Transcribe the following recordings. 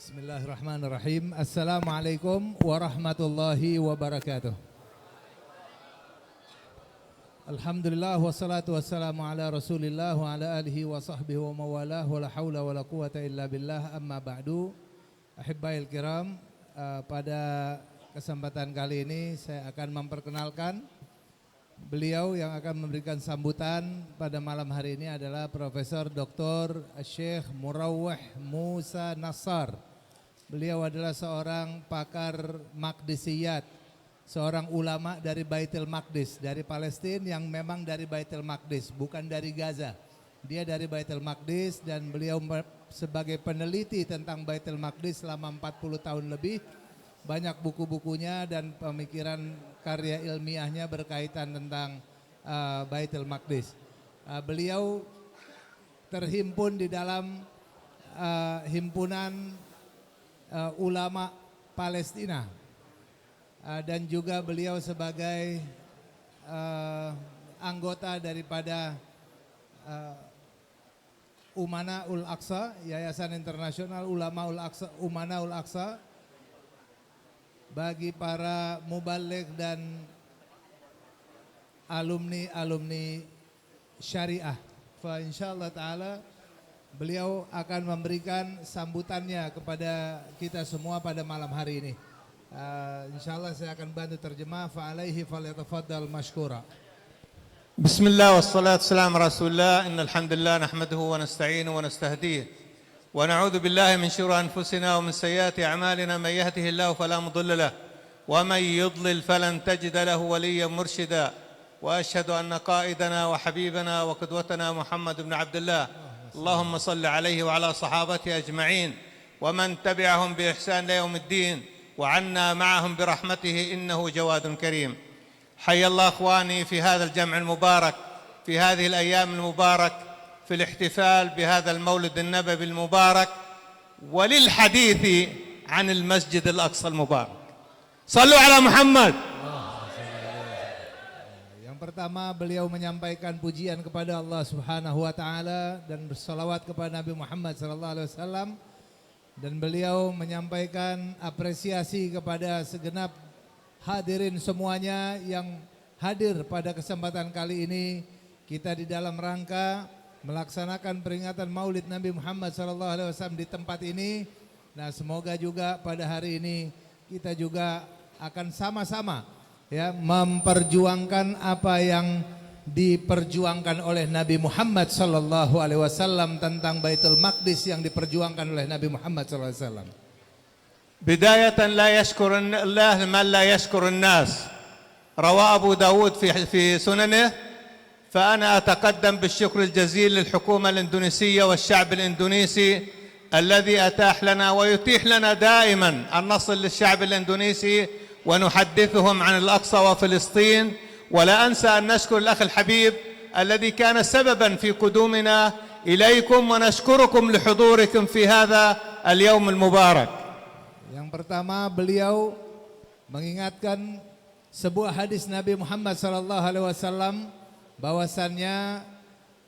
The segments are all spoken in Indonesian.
Bismillahirrahmanirrahim. Assalamualaikum warahmatullahi wabarakatuh. Alhamdulillah wassalatu wassalamu ala Rasulillah wa ala alihi wa sahbihi wa mawalah wa la haula wa la quwata illa billah, amma ba'du. Ahibbail kiram, pada kesempatan kali ini saya akan memperkenalkan beliau yang akan memberikan sambutan pada malam hari ini adalah Profesor Dr. Syekh Murawwih Musa Nassar. Beliau adalah seorang pakar Maqdisiyat, seorang ulama dari Baitul Maqdis, dari Palestina yang memang dari Baitul Maqdis, bukan dari Gaza. Dia dari Baitul Maqdis dan beliau sebagai peneliti tentang Baitul Maqdis selama 40 tahun lebih. Banyak buku-bukunya dan pemikiran karya ilmiahnya berkaitan tentang Baitul Maqdis. Beliau terhimpun di dalam himpunan ulama Palestina dan juga beliau sebagai anggota daripada Umanaul Aqsa, Yayasan Internasional Umanaul Aqsa, bagi para mubaligh dan alumni syariah. Fa insyaallah taala beliau akan memberikan sambutannya kepada kita semua pada malam hari ini. Insyaallah saya akan bantu terjemah. Fa alaihi falyatafaddal mashkura. Bismillah wassalatu wassalamu ala Rasulillah. Innal hamdalillah nahmaduhu wa nasta'inuhu wa nastahdihi. ونعوذ بالله من شرور أنفسنا ومن سيئات أعمالنا. من يهده الله فلا مضل له ومن يضلل فلن تجد له وليا مرشدا. وأشهد أن قائدنا وحبيبنا وقدوتنا محمد بن عبد الله اللهم صل عليه وعلى صحابته أجمعين ومن تبعهم بإحسان ليوم الدين وعنا معهم برحمته إنه جواد كريم. حي الله أخواني في هذا الجمع المبارك في هذه الأيام المبارك في الاحتفال بهذا المولد النبوي المبارك وللحديث عن المسجد الأقصى المبارك. صلوا على محمد. Yang pertama beliau menyampaikan pujian kepada Allah Subhanahu wa taala dan bersalawat kepada Nabi Muhammad sallallahu alaihi wasallam, dan beliau menyampaikan apresiasi kepada segenap hadirin semuanya yang hadir pada kesempatan kali ini. Kita di dalam rangka melaksanakan peringatan Maulid Nabi Muhammad SAW di tempat ini. Nah, semoga juga pada hari ini kita juga akan sama-sama ya memperjuangkan apa yang diperjuangkan oleh Nabi Muhammad SAW tentang Baitul Maqdis yang diperjuangkan oleh Nabi Muhammad SAW. بداية لا يشكر الله من لا يشكر الناس. روى أبو داود في سننه. فأنا أتقدم بالشكر الجزيل للحكومة الإندونيسية والشعب الإندونيسي الذي أتاح لنا ويتيح لنا دائما أن نصل للشعب الإندونيسي ونحدثهم عن الأقصى وفلسطين. ولا أنسى أن نشكر الأخ الحبيب الذي كان سببا في قدومنا إليكم ونشكركم لحضوركم في هذا اليوم المبارك. Yang pertama beliau mengingatkan sebuah hadis Nabi Muhammad SAW bahwasannya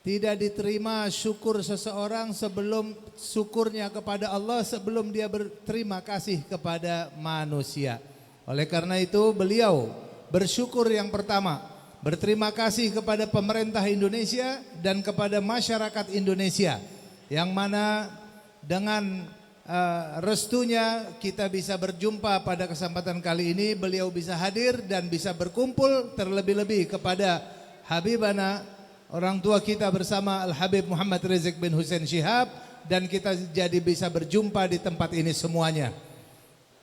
tidak diterima syukur seseorang sebelum syukurnya kepada Allah sebelum dia berterima kasih kepada manusia. Oleh karena itu beliau bersyukur yang pertama, berterima kasih kepada pemerintah Indonesia dan kepada masyarakat Indonesia yang mana dengan restunya kita bisa berjumpa pada kesempatan kali ini. Beliau bisa hadir dan bisa berkumpul, terlebih-lebih kepada Habibana, orang tua kita bersama Al-Habib Muhammad Rizik bin Hussein Shihab, dan kita jadi bisa berjumpa di tempat ini semuanya.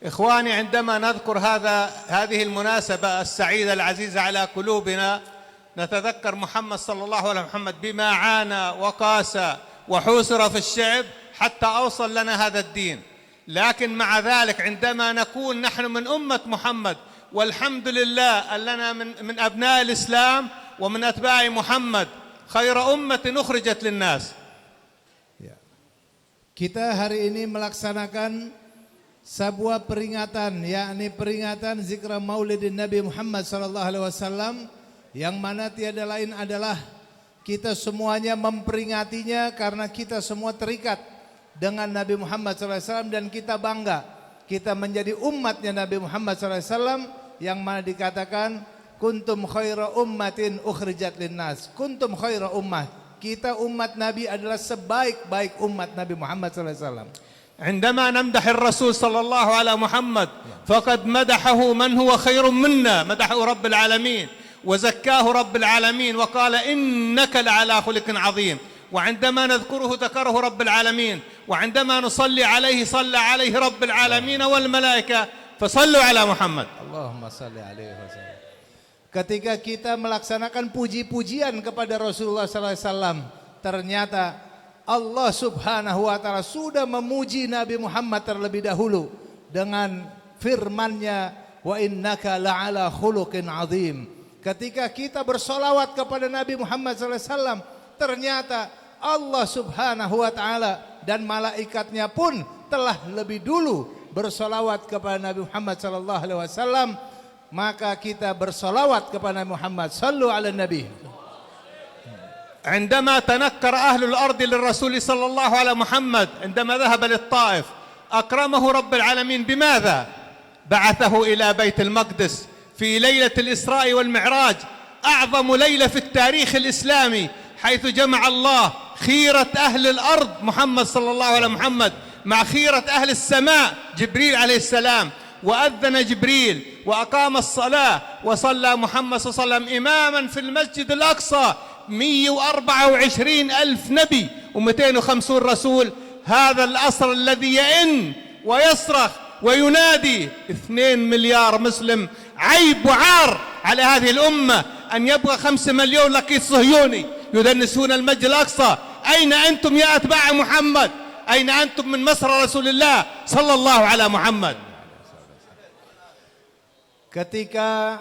إخواني عندما نذكر هذه المناسبة السعيدة العزيزة على قلوبنا نتذكر محمد صلى الله عليه وسلم بما عانى وقاسى وحوسر في الشعب حتى أوصل لنا هذا الدين. لكن مع ذلك عندما نكون نحن من أمة محمد والحمد لله أننا من أبناء الإسلام ومن أتباع محمد خير أمة أخرجت للناس. Kita hari ini melaksanakan sebuah peringatan, yakni peringatan zikra Maulidin Nabi Muhammad SAW, yang mana tiada lain adalah kita semuanya memperingatinya karena kita semua terikat dengan Nabi Muhammad SAW dan kita bangga. Kita menjadi umatnya Nabi Muhammad SAW yang mana dikatakan kuntum khaira ummatin ukhrijat linnas. Kuntum khaira ummah. Kita umat Nabi adalah sebaik-baik umat Nabi Muhammad SAW. عندما نمدح الرسول صلى الله على محمد فقد مدحه من هو خير منا، مدحه رب العالمين وزكاه رب العالمين وقال إنك لعلى خلق عظيم. وعندما نذكره ذكره رب العالمين، وعندما نصلي عليه صلى عليه رب العالمين والملائكة. فصلوا على محمد. Allahumma salli alaihi wasallam. Ketika kita melaksanakan puji-pujian kepada Rasulullah SAW, ternyata Allah Subhanahu wa taala sudah memuji Nabi Muhammad terlebih dahulu dengan firman-Nya, wa innaka la'ala khuluqin azim. Ketika kita bersolawat kepada Nabi Muhammad SAW, ternyata Allah Subhanahu wa taala dan malaikatnya pun telah lebih dulu bersolawat kepada Nabi Muhammad SAW. Maka kita bersolawat kepada Nabi Muhammad. Sallu ala Nabi. عندما تنكر أهل الأرض للرسول صلى الله على محمد عندما ذهب للطائف أكرمه رب العالمين بماذا؟ بعثه إلى بيت المقدس في ليلة الإسراء والمعراج، أعظم ليلة في التاريخ الإسلامي، حيث جمع الله خيرة أهل الأرض محمد صلى الله عليه محمد مع خيرة أهل السماء جبريل عليه السلام، وأذن جبريل وأقام الصلاة وصلى محمد صلى الله عليه وسلم إماما في المسجد الأقصى. 124 ألف نبي و250 رسول. هذا الأسر الذي يئن ويصرخ وينادي 2 مليار مسلم. عيب وعار على هذه الأمة أن يبقى 5 مليون لقيط صهيوني يدنسون المسجد الأقصى. أين أنتم يا أتباع محمد؟ أين أنتم من مسرى رسول الله صلى الله على محمد؟ Ketika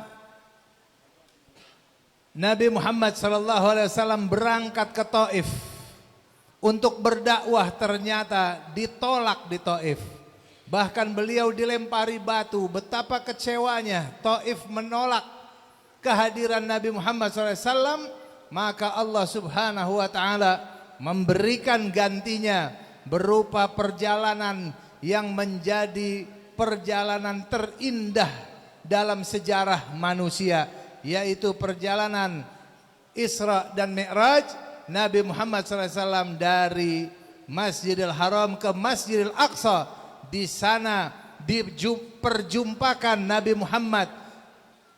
Nabi Muhammad SAW berangkat ke Taif untuk berdakwah, ternyata ditolak di Taif. Bahkan beliau dilempari batu. Betapa kecewanya. Taif menolak kehadiran Nabi Muhammad SAW. Maka Allah Subhanahu wa taala memberikan gantinya berupa perjalanan yang menjadi perjalanan terindah dalam sejarah manusia, yaitu perjalanan Isra dan Mi'raj Nabi Muhammad SAW dari Masjidil Haram ke Masjidil Aqsa. Di sana diperjumpakan Nabi Muhammad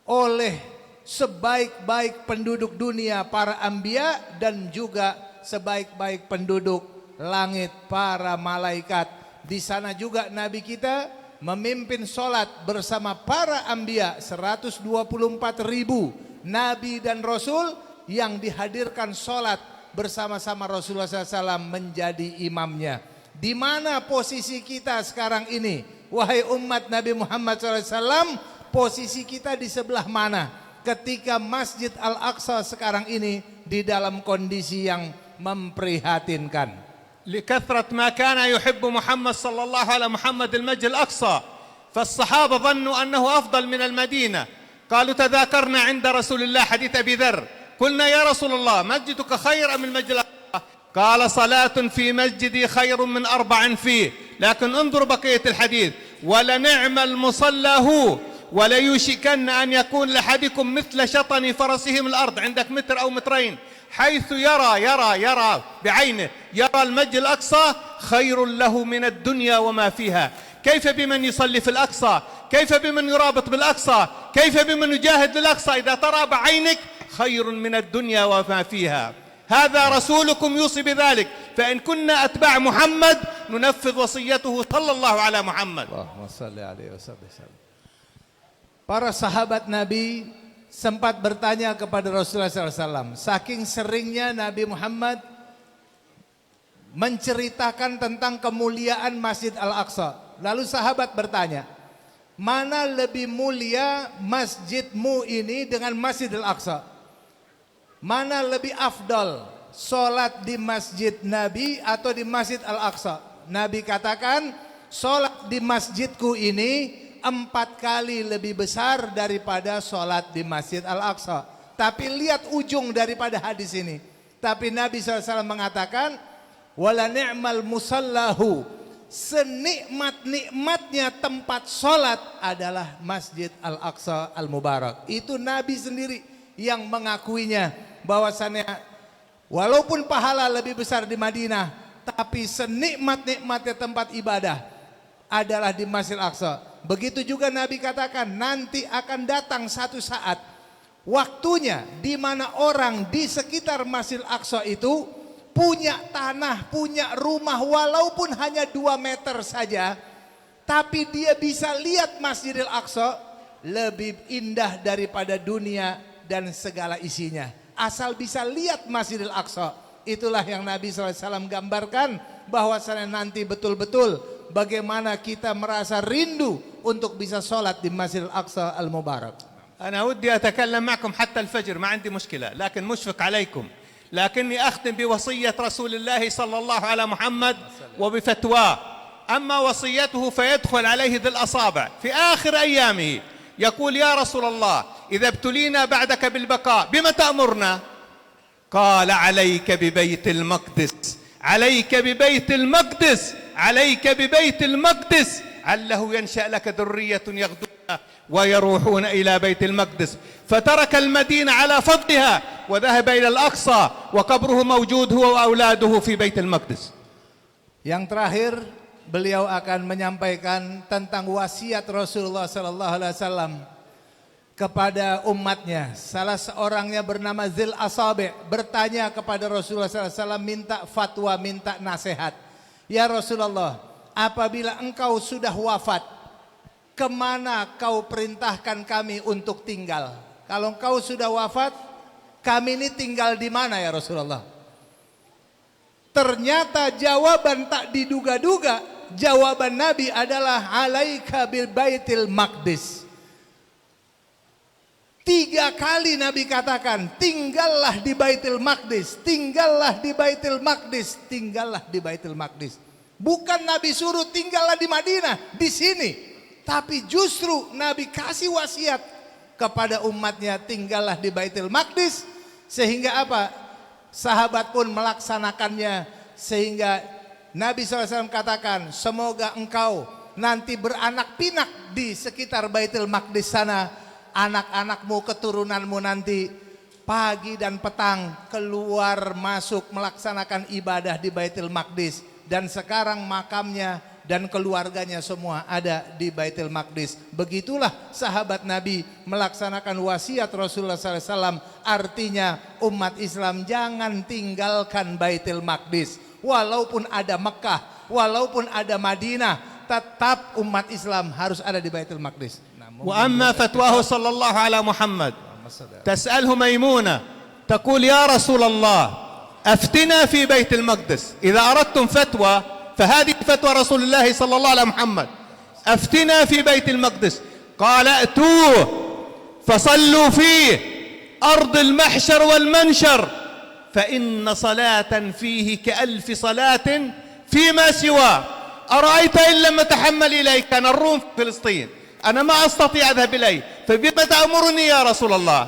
oleh sebaik-baik penduduk dunia, para anbiya, dan juga sebaik-baik penduduk langit, para malaikat. Di sana juga Nabi kita memimpin sholat bersama para anbiya, 124 ribu Nabi dan Rasul yang dihadirkan sholat bersama-sama Rasulullah SAW menjadi imamnya. Di mana posisi kita sekarang ini? Wahai umat Nabi Muhammad SAW, posisi kita di sebelah mana? Ketika Masjid Al-Aqsa sekarang ini di dalam kondisi yang memprihatinkan. لكثرة ما كان يحب محمد صلى الله على محمد المسجد الأقصى، فالصحابة ظنوا أنه أفضل من المدينة. قالوا تذاكرنا عند رسول الله حديث أبي ذر، قلنا يا رسول الله مسجدك خير أم المسجد الأقصى؟ قال صلاة في مسجدي خير من 4 فيه. لكن انظر بقية الحديث، ولنعم المصلى هو وليوشكن أن يكون لأحدكم مثل شطن فرسه من الأرض. عندك متر أو مترين، حيث يرى بعينه، يرى المسجد الأقصى خير له من الدنيا وما فيها. كيف بمن يصلي في الأقصى؟ كيف بمن يرابط بالأقصى؟ كيف بمن يجاهد للأقصى؟ إذا ترى بعينك خير من الدنيا وما فيها. هذا رسولكم يوصي بذلك، فإن كنا أتباع محمد ننفذ وصيته صلى الله على محمد. Allahumma salli alaihi wasallam. Para sahabat Nabi sempat bertanya kepada Rasulullah SAW. Saking seringnya Nabi Muhammad menceritakan tentang kemuliaan Masjid Al-Aqsa. Lalu sahabat bertanya, mana lebih mulia masjidmu ini dengan Masjid Al-Aqsa? Mana lebih afdal, solat di masjid Nabi atau di Masjid Al-Aqsa? Nabi katakan, solat di masjidku ini 4 kali lebih besar daripada sholat di Masjid Al-Aqsa. Tapi lihat ujung daripada hadis ini. Tapi Nabi SAW mengatakan, wala ni'mal musallahu, senikmat-nikmatnya tempat sholat adalah Masjid Al-Aqsa Al-Mubarak. Itu Nabi sendiri yang mengakuinya, bahwasannya walaupun pahala lebih besar di Madinah, tapi senikmat-nikmatnya tempat ibadah adalah di Masjid Al-Aqsa. Begitu juga Nabi katakan, nanti akan datang satu saat, waktunya di mana orang di sekitar Masjid Al-Aqsa itu punya tanah, punya rumah walaupun hanya 2 meter saja, tapi dia bisa lihat Masjidil Aqsa lebih indah daripada dunia dan segala isinya. Asal bisa lihat Masjidil Aqsa. Itulah yang Nabi SAW gambarkan, bahwasanya nanti betul-betul bagaimana kita merasa rindu untuk bisa sholat di Masjidil Aqsa Al-Mubarak. أنا ودي أتكلم معكم حتى الفجر، ما عندي مشكلة، لكن مشفق عليكم، لكني أختم بوصية رسول الله صلى الله على محمد وبفتواه. أما وصيته فيدخل عليه ذي الأصابع في آخر أيامه، يقول يا رسول الله إذا ابتلينا بعدك بالبقاء بما تأمرنا؟ قال عليك ببيت المقدس، عليك ببيت المقدس، عليك ببيت المقدس، عله ينشأ لك ذرية يغدون ويروحون إلى بيت المقدس. فترك المدينة على فضلها وذهب إلى الأقصى وقبره موجود هو وأولاده في بيت المقدس. Yang terakhir, beliau akan menyampaikan tentang wasiat Rasulullah SAW kepada umatnya. Salah seorangnya bernama Zil Asabi' bertanya kepada Rasulullah SAW, minta fatwa, minta nasihat. Ya Rasulullah, apabila engkau sudah wafat, kemana kau perintahkan kami untuk tinggal? Kalau engkau sudah wafat, kami ini tinggal di mana ya Rasulullah? Ternyata jawaban tak diduga-duga, jawaban Nabi adalah alaika bil baitil maqdis. 3 kali Nabi katakan, tinggallah di Baitul Maqdis, tinggallah di Baitul Maqdis, tinggallah di Baitul Maqdis. Bukan Nabi suruh tinggallah di Madinah, di sini. Tapi justru Nabi kasih wasiat kepada umatnya, tinggallah di Baitul Maqdis. Sehingga apa? Sahabat pun melaksanakannya. Sehingga Nabi SAW katakan, semoga engkau nanti beranak pinak di sekitar Baitul Maqdis sana. Anak-anakmu, keturunanmu nanti pagi dan petang keluar masuk melaksanakan ibadah di Baitul Maqdis. Dan sekarang makamnya dan keluarganya semua ada di Baitul Maqdis. Begitulah sahabat Nabi melaksanakan wasiat Rasulullah SAW. Artinya umat Islam jangan tinggalkan Baitul Maqdis. Walaupun ada Mekah, walaupun ada Madinah, tetap umat Islam harus ada di Baitul Maqdis. وأما فتواه صلى الله على محمد، تسأله ميمونة تقول يا رسول الله أفتنا في بيت المقدس، إذا أردتم فتوى فهذه فتوى رسول الله صلى الله على محمد، أفتنا في بيت المقدس. قال ائتوه فصلوا فيه أرض المحشر والمنشر، فإن صلاة فيه كألف صلاة فيما سواه. أرأيت إن لم أتحمل إليك كان الروم في فلسطين، أنا ما أستطيع أذهب إليه، فبما تأمرني يا رسول الله.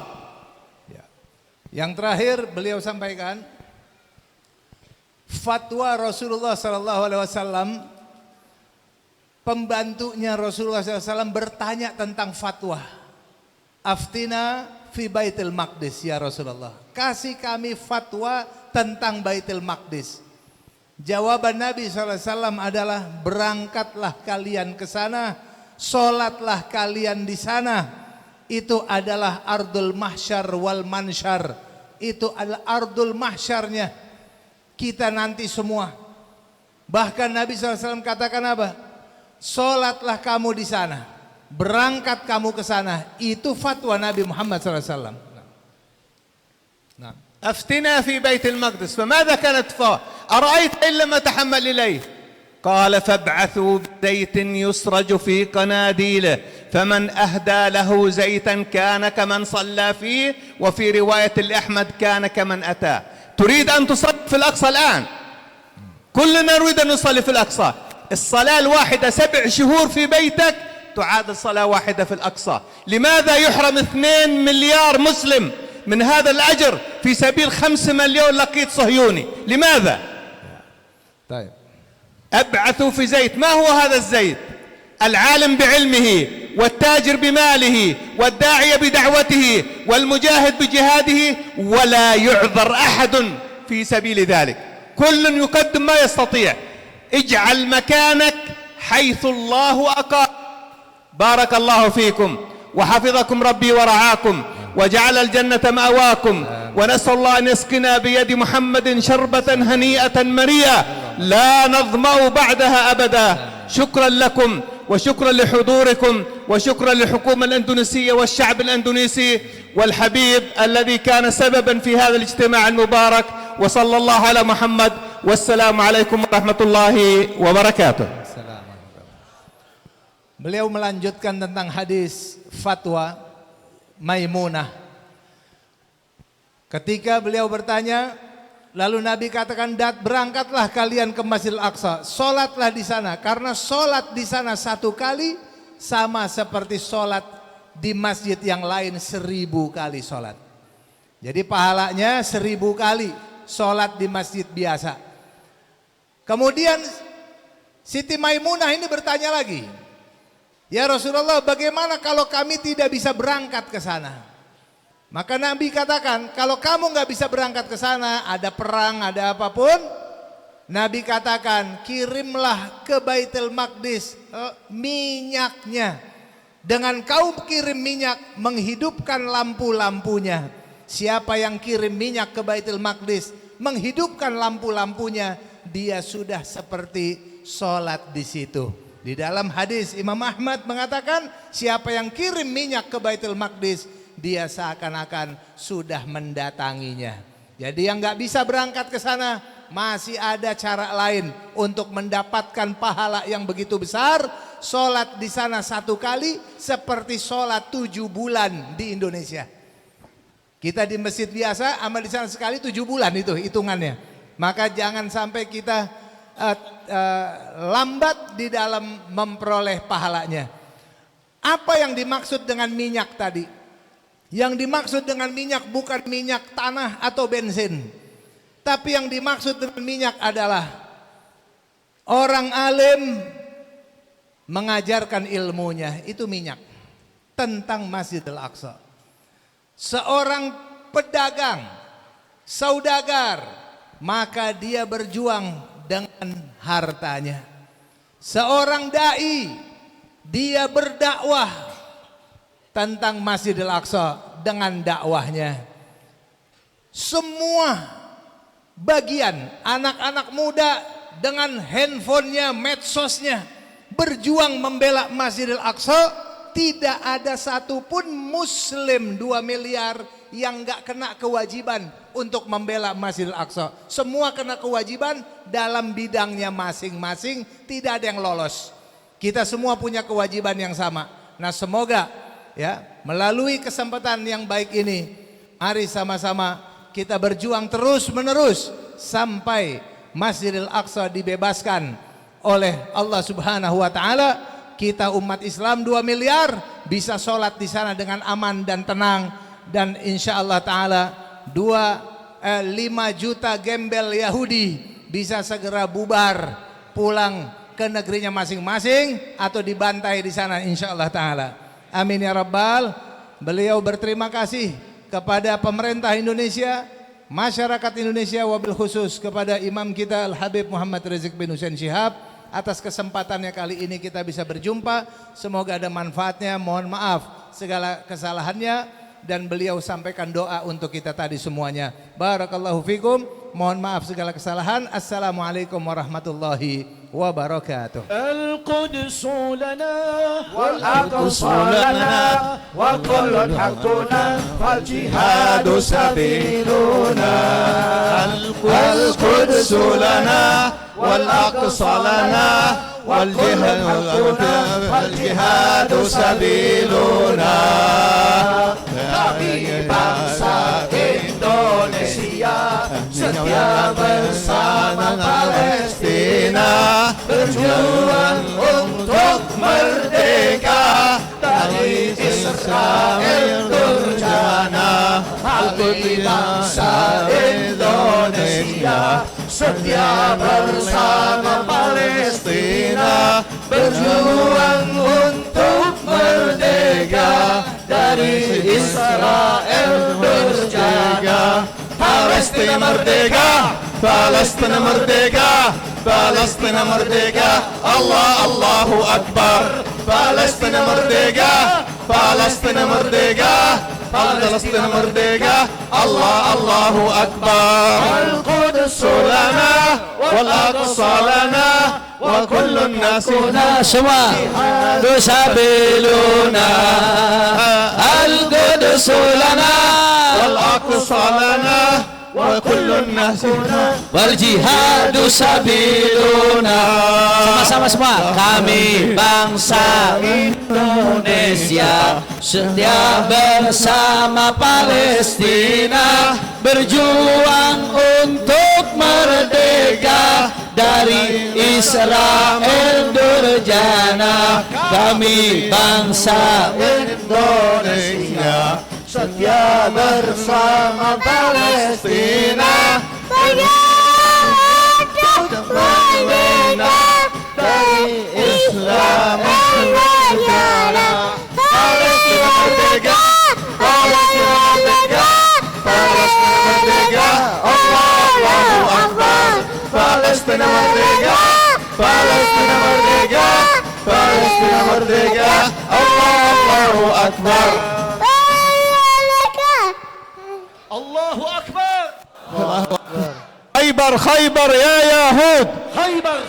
Yang terakhir beliau sampaikan fatwa Rasulullah SAW. Pembantunya Rasulullah SAW bertanya tentang fatwa. Aftina fi Baitul Maqdis ya Rasulullah. Kasih kami fatwa tentang Baitul Maqdis. Jawaban Nabi SAW adalah, berangkatlah kalian ke sana, sholatlah kalian di sana. Itu adalah ardul mahsyar wal mansyar. Itu adalah ardul mahsyarnya kita nanti semua. Bahkan Nabi SAW katakan apa? Sholatlah kamu di sana, berangkat kamu ke sana. Itu fatwa Nabi Muhammad SAW. أفتنا في بيت المقدس، فماذا كانت فتواه؟ أرأيت إن لم أتحمل إليه؟ قال فابعثوا بزيت يسرج في قناديله، فمن أهدى له زيتا كان كمن صلى فيه، وفي رواية الأحمد كان كمن أتاه. تريد أن تصلي في الأقصى الآن؟ كلنا نريد أن نصلي في الأقصى. الصلاة الواحدة 7 شهور في بيتك تعادل صلاة واحدة في الأقصى. لماذا يحرم 2 مليار مسلم من هذا الأجر في سبيل 5 مليون لقيط صهيوني؟ لماذا؟ طيب. ابعثوا في زيد. ما هو هذا الزيد؟ العالم بعلمه والتاجر بماله والداعية بدعوته والمجاهد بجهاده، ولا يعذر أحد في سبيل ذلك، كل يقدم ما يستطيع. اجعل مكانك حيث الله أقام. بارك الله فيكم وحفظكم ربي ورعاكم وجعل الجنة مأواكم، ونسأل الله أن يسقنا بيد محمد شربة هنيئة مريئة لا نظمأ بعدها أبدا. شكرا لكم وشكرا لحضوركم وشكرا للحكومة الأندونيسية والشعب الأندونيسي والحبيب الذي كان سببا في هذا الاجتماع المبارك. وصلى الله على محمد، والسلام عليكم ورحمة الله وبركاته. Beliau melanjutkan tentang hadis fatwa Maimunah. Ketika beliau bertanya, lalu Nabi katakan, berangkatlah kalian ke Masjidil Aqsa, sholatlah di sana, karena sholat di sana satu kali sama seperti sholat di masjid yang lain 1000 kali sholat. Jadi pahalanya 1000 kali sholat di masjid biasa. Kemudian Siti Maimunah ini bertanya lagi, ya Rasulullah, bagaimana kalau kami tidak bisa berangkat ke sana? Maka Nabi katakan, kalau kamu nggak bisa berangkat ke sana, ada perang, ada apapun, Nabi katakan, kirimlah ke Baitul Maqdis minyaknya. Dengan kau kirim minyak, menghidupkan lampu-lampunya. Siapa yang kirim minyak ke Baitul Maqdis, menghidupkan lampu-lampunya, dia sudah seperti sholat di situ. Di dalam hadis Imam Ahmad mengatakan, siapa yang kirim minyak ke Baitul Maqdis, dia seakan-akan sudah mendatanginya. Jadi yang nggak bisa berangkat ke sana, masih ada cara lain untuk mendapatkan pahala yang begitu besar. Sholat di sana satu kali seperti sholat 7 bulan di Indonesia. Kita di masjid biasa, amal di sana sekali 7 bulan itu hitungannya. Maka jangan sampai kita lambat di dalam memperoleh pahalanya. Apa yang dimaksud dengan minyak tadi? Yang dimaksud dengan minyak bukan minyak tanah atau bensin, tapi yang dimaksud dengan minyak adalah orang alim mengajarkan ilmunya, itu minyak tentang Masjidil Aqsa. Seorang pedagang, saudagar, maka dia berjuang dengan hartanya. Seorang dai, dia berdakwah tentang Masjidil Aqsa dengan dakwahnya. Semua bagian anak-anak muda dengan handphonenya, medsosnya, berjuang membela Masjidil Aqsa. Tidak ada satupun muslim 2 miliar yang gak kena kewajiban untuk membela Masjidil Aqsa. Semua kena kewajiban dalam bidangnya masing-masing, tidak ada yang lolos. Kita semua punya kewajiban yang sama. Nah, semoga ya melalui kesempatan yang baik ini, mari sama-sama kita berjuang terus-menerus sampai Masjidil Aqsa dibebaskan oleh Allah Subhanahu wa taala. Kita umat Islam 2 miliar bisa sholat di sana dengan aman dan tenang, dan insya Allah taala 5 juta gembel Yahudi bisa segera bubar pulang ke negerinya masing-masing atau dibantai di sana insya Allah taala. Amin ya rabbal. Beliau berterima kasih kepada pemerintah Indonesia, masyarakat Indonesia, wabil khusus kepada imam kita Al Habib Muhammad Rizik bin Hussein Syihab atas kesempatannya kali ini kita bisa berjumpa. Semoga ada manfaatnya. Mohon maaf segala kesalahannya, dan beliau sampaikan doa untuk kita tadi semuanya. Barakallahu fikum. Mohon maaf segala kesalahan. Assalamualaikum warahmatullahi wabarakatuh. Al-Quds lana wal Aqsa lana wa kullu haqquna fal jihadu sabiluna. Al-Quds lana wal Aqsa lana wal jihadu sabiluna. Kami bangsa Indonesia setia bersama Palestina, berjuang untuk merdeka dari Israel durjana. Kami bangsa Indonesia setia bersama Palestina, berjuang untuk merdeka dari Israel berjaga. Palestina merdeka, Palestina merdeka, Palestina merdeka, Allah Allahu Akbar. Palestina merdeka, Palestina merdeka, Palestina merdeka, Allah Allahu Akbar. Al-Quds lana wal Aqsa lana wa kullu nasuna semua tusabiluna. Al-Quds lana wal Aqsa lana wa kullu nasuna wal jihadu sabiluna. Sama-sama semua. Kami bangsa Indonesia setia bersama Palestina, berjuang untuk merdeka dari Israel durjana. Kami bangsa Indonesia setia bersama Palestina, untuk merdeka dari Islam durjana. Palestina merdeka, Palestina merdeka, Palestina merdeka, Allahu Akbar. Palestina merdeka, Palestina merdeka, Palestina merdeka, Allahu Akbar. Allahu Akbar. خيبر خيبر يا يهود،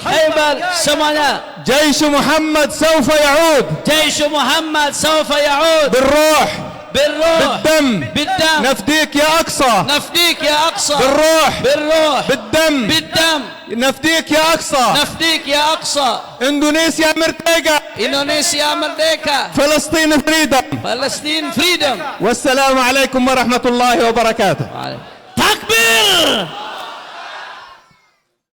Khaybar semuanya. جيش محمد سوف يعود جيش محمد سوف يعود بالروح بالروح بالدم بالدم. نفديك يا أقصى نفديك يا أقصى بالروح بالروح بالدم بالدم. نفديك يا أقصى نفديك يا أقصى. إندونيسيا مرتقى Indonesia merdeka. فلسطين فريدم. Palestine freedom. والسلام عليكم ورحمة الله وبركاته. Takbir.